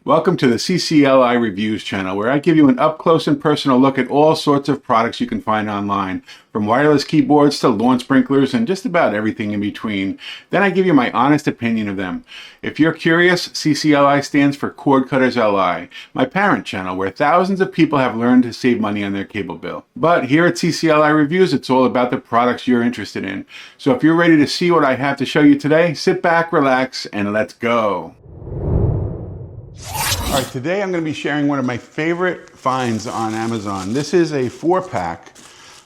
Welcome to the CCLI Reviews channel, where I give you an up-close and personal look at all sorts of products you can find online, from wireless keyboards to lawn sprinklers and just about everything in between. Then I give you my honest opinion of them. If you're curious, CCLI stands for Cord Cutters LI, my parent channel where thousands of people have learned to save money on their cable bill. But here at CCLI Reviews, it's all about the products you're interested in. So if you're ready to see what I have to show you today, sit back, relax, and let's go. All right, today I'm going to be sharing one of my favorite finds on Amazon. This is a 4-pack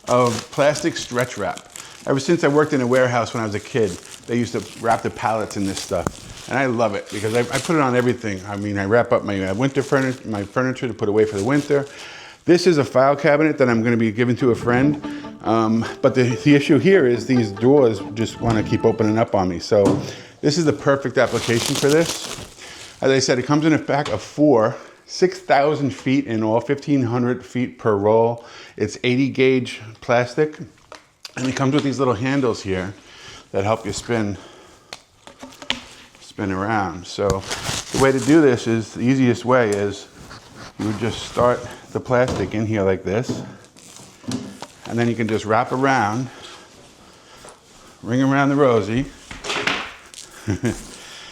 of plastic stretch wrap. Ever since I worked in a warehouse when I was a kid, they used to wrap the pallets in this stuff. And I love it because I put it on everything. I mean, I wrap up my winter furniture, to put away for the winter. This is a file cabinet that I'm going to be giving to a friend. But the issue here is these doors just want to keep opening up on me. So this is the perfect application for this. As I said, it comes in a pack of 4, 6,000 feet in all, 1,500 feet per roll. It's 80 gauge plastic, and it comes with these little handles here that help you spin around. So the way to do this is, the easiest way is you would just start the plastic in here like this, and then you can just wrap around, ring around the rosy.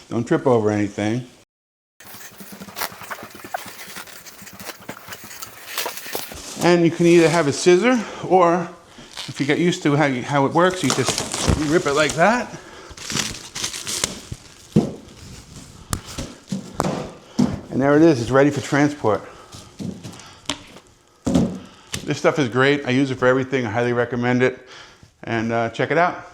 Don't trip over anything. And you can either have a scissor, or if you get used to how it works, you just rip it like that. And there it is, it's ready for transport. This stuff is great. I use it for everything. I highly recommend it. And check it out.